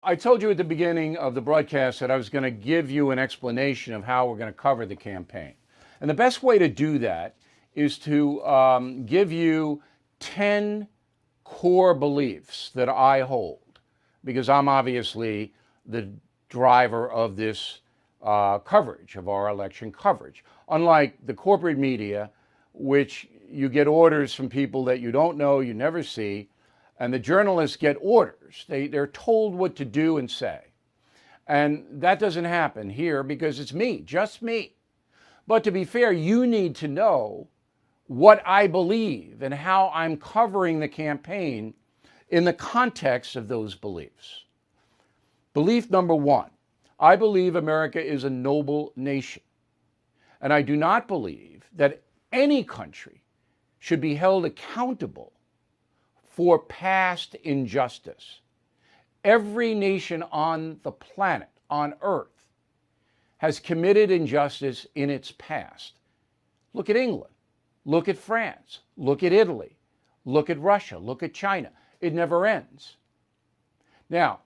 I told you at the beginning of the broadcast that I was going to give you an explanation of how we're going to cover the campaign. And the best way to do that is to give you 10 core beliefs that I hold, because I'm obviously the driver of this coverage, of our election coverage. Unlike the corporate media, which you get orders from people that you don't know, you never see, and the journalists get orders. They're told what to do and say. And that doesn't happen here because it's me, just me. But to be fair, you need to know what I believe and how I'm covering the campaign in the context of those beliefs. Belief number one, I believe America is a noble nation. And I do not believe that any country should be held accountable for past injustice. Every nation on the planet, on Earth, has committed injustice in its past. Look at England. Look at France. Look at Italy. Look at Russia. Look at China. It never ends. Now,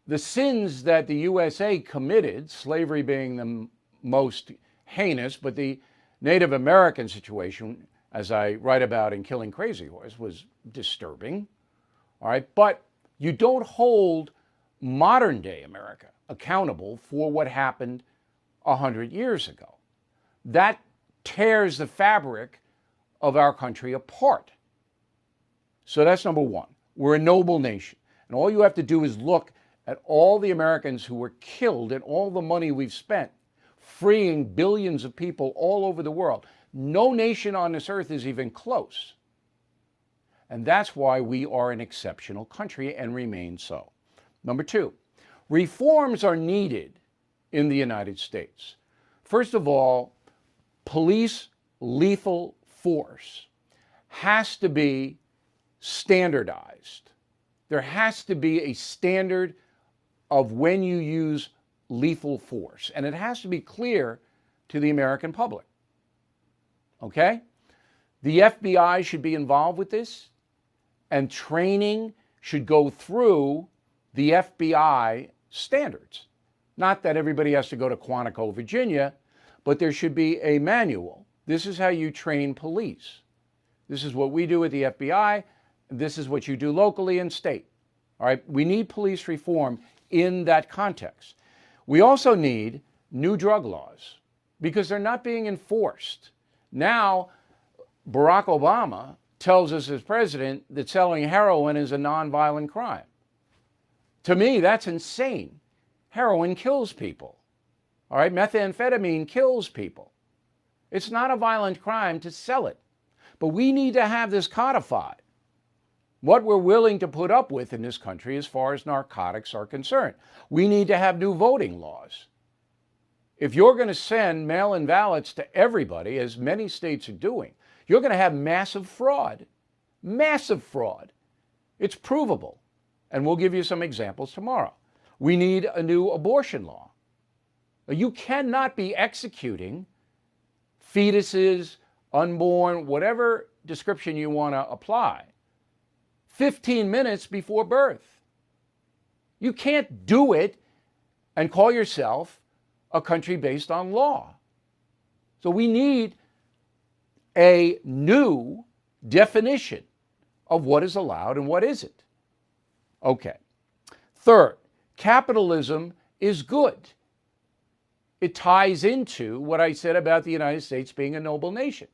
the sins that the USA committed, slavery being the most heinous, but the Native American situation, as I write about in Killing Crazy Horse, was disturbing. All right, but you don't hold modern day America accountable for what happened 100 years ago. That tears the fabric of our country apart. So that's number one. We're a noble nation. And all you have to do is look at all the Americans who were killed and all the money we've spent freeing billions of people all over the world. No nation on this earth is even close. And that's why we are an exceptional country and remain so. Number two, reforms are needed in the United States. First of all, police lethal force has to be standardized. There has to be a standard of when you use lethal force, and it has to be clear to the American public. Okay? The FBI should be involved with this, and training should go through the FBI standards. Not that everybody has to go to Quantico, Virginia, but there should be a manual. This is how you train police. This is what we do at the FBI. This is what you do locally and state. All right? We need police reform in that context. We also need new drug laws because they're not being enforced. Now, Barack Obama tells us as president that selling heroin is a nonviolent crime. To me, that's insane. Heroin kills people. All right, methamphetamine kills people. It's not a violent crime to sell it. But we need to have this codified. What we're willing to put up with in this country as far as narcotics are concerned. We need to have new voting laws. If you're going to send mail-in ballots to everybody, as many states are doing, you're going to have massive fraud. Massive fraud. It's provable. And we'll give you some examples tomorrow. We need a new abortion law. You cannot be executing fetuses, unborn, whatever description you want to apply, 15 minutes before birth. You can't do it and call yourself a country based on law. So we need a new definition of what is allowed and what isn't. Okay. Third, capitalism is good. It ties into what I said about the United States being a noble nation.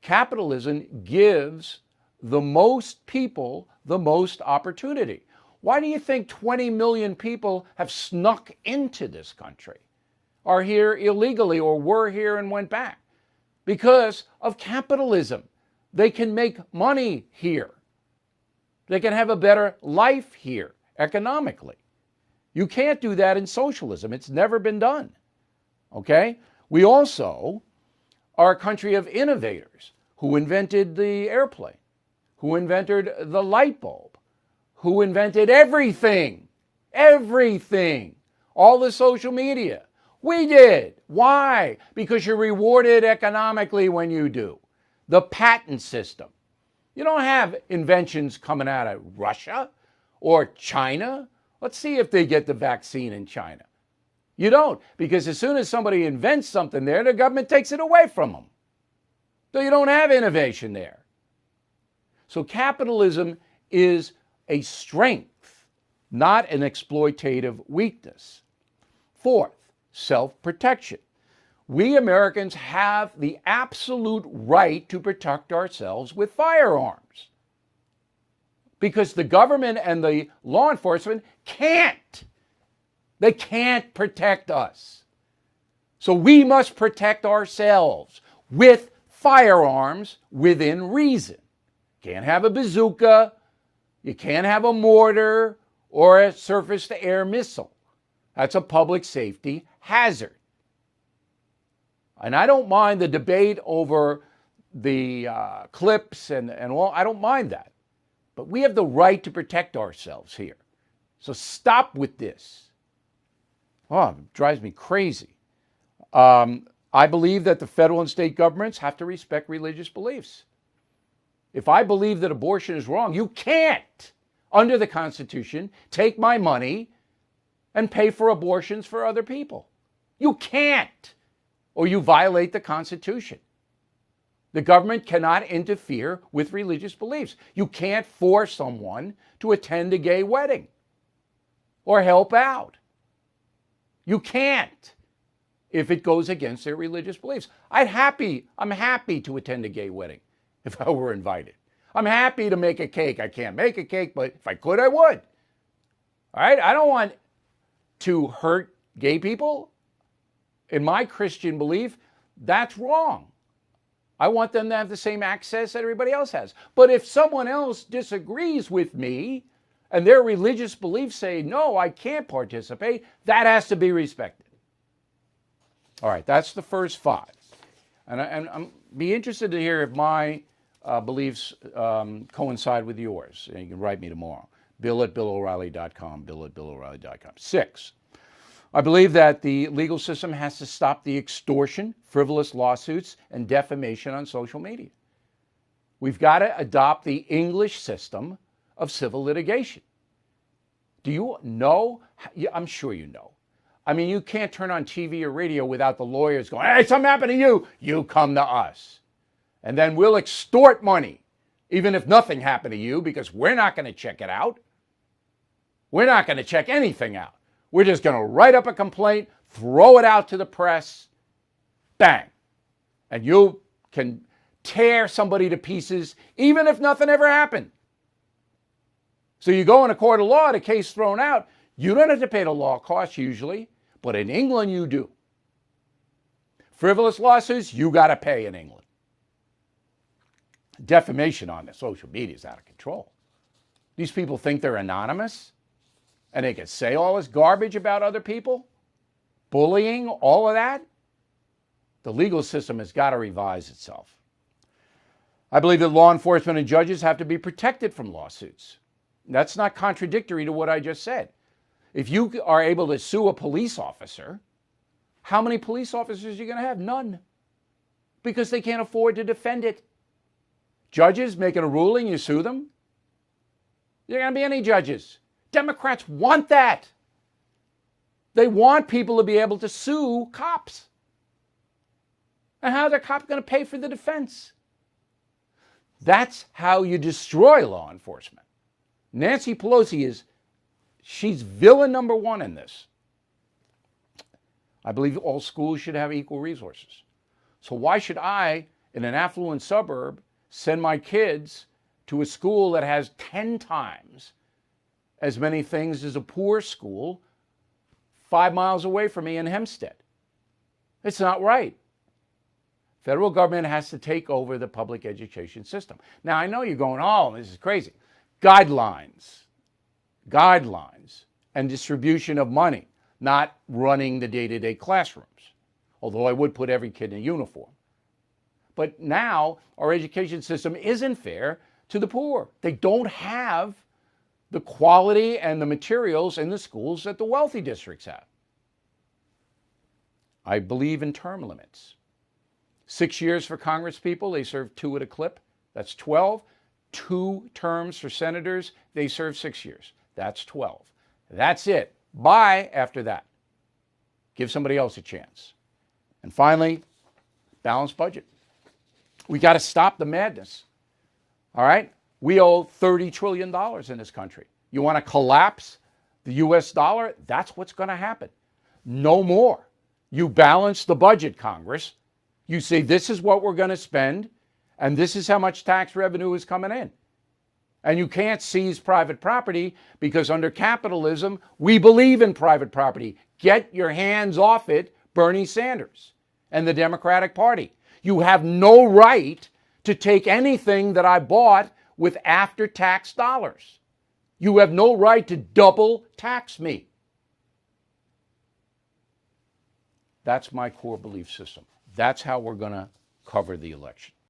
Capitalism gives the most people the most opportunity. Why do you think 20 million people have snuck into this country, are here illegally, or were here and went back? Because of capitalism. They can make money here. They can have a better life here economically. You can't do that in socialism. It's never been done. Okay? We also are a country of innovators who invented the airplane, who invented the light bulb, who invented everything, all the social media. We did. Why? Because you're rewarded economically when you do. The patent system. You don't have inventions coming out of Russia or China Let's see if they get the vaccine in China. You don't, because as soon as somebody invents something there, the government takes it away from them. So you don't have innovation there. So capitalism is a strength, not an exploitative weakness. Fourth, self-protection. We Americans have the absolute right to protect ourselves with firearms because the government and the law enforcement can't. They can't protect us. So we must protect ourselves with firearms within reason. Can't have a bazooka, you can't have a mortar or a surface-to-air missile. That's a public safety hazard. And I don't mind the debate over the clips and all. I don't mind that. But we have the right to protect ourselves here. So stop with this. Oh, it drives me crazy. I believe that the federal and state governments have to respect religious beliefs. If I believe that abortion is wrong, you can't, under the Constitution, take my money and pay for abortions for other people. You can't, or you violate the Constitution. The government cannot interfere with religious beliefs. You can't force someone to attend a gay wedding or help out. You can't if it goes against their religious beliefs. I'm happy to attend a gay wedding if I were invited. I'm happy to make a cake. I can't make a cake, but if I could, I would. All right? I don't want to hurt gay people. In my Christian belief, that's wrong. I want them to have the same access that everybody else has. But if someone else disagrees with me and their religious beliefs say, no, I can't participate, that has to be respected. All right, that's the first five. And I'm be interested to hear if my beliefs coincide with yours. And you can write me tomorrow. Bill@BillO'Reilly.com, Bill@BillO'Reilly.com. 6, I believe that the legal system has to stop the extortion, frivolous lawsuits, and defamation on social media. We've got to adopt the English system of civil litigation. Do you know? I'm sure you know. I mean, you can't turn on TV or radio without the lawyers going, hey, something happened to you. You come to us. And then we'll extort money, even if nothing happened to you, because we're not going to check it out. We're not going to check anything out. We're just going to write up a complaint, throw it out to the press, bang. And you can tear somebody to pieces, even if nothing ever happened. So you go in a court of law, the case thrown out, you don't have to pay the law costs usually, but in England you do. Frivolous lawsuits, you got to pay in England. Defamation on the social media is out of control. These people think they're anonymous and they can say all this garbage about other people, bullying, all of that. The legal system has got to revise itself. I believe that law enforcement and judges have to be protected from lawsuits. That's not contradictory to what I just said. If you are able to sue a police officer, how many police officers are you going to have? None. Because they can't afford to defend it. Judges making a ruling, you sue them. There aren't going to be any judges. Democrats want that. They want people to be able to sue cops. And how are the cops going to pay for the defense? That's how you destroy law enforcement. Nancy Pelosi she's villain number one in this. I believe all schools should have equal resources. So why should I, in an affluent suburb, send my kids to a school that has 10 times as many things as a poor school 5 miles away from me in Hempstead? It's not right. Federal government has to take over the public education system. Now, I know you're going, oh, this is crazy. Guidelines, and distribution of money, not running the day-to-day classrooms, although I would put every kid in a uniform. But now our education system isn't fair to the poor. They don't have the quality and the materials in the schools that the wealthy districts have. I believe in term limits. 6 years for Congress people, they serve 2 at a clip. That's 12. 2 terms for senators, they serve 6 years. That's 12. That's it. Bye after that. Give somebody else a chance. And finally, balanced budget. We got to stop the madness. All right? We owe $30 trillion in this country. You want to collapse the US dollar? That's what's going to happen. No more. You balance the budget, Congress. You say this is what we're going to spend, and this is how much tax revenue is coming in. And you can't seize private property because under capitalism, we believe in private property. Get your hands off it, Bernie Sanders and the Democratic Party. You have no right to take anything that I bought with after-tax dollars. You have no right to double tax me. That's my core belief system. That's how we're going to cover the election.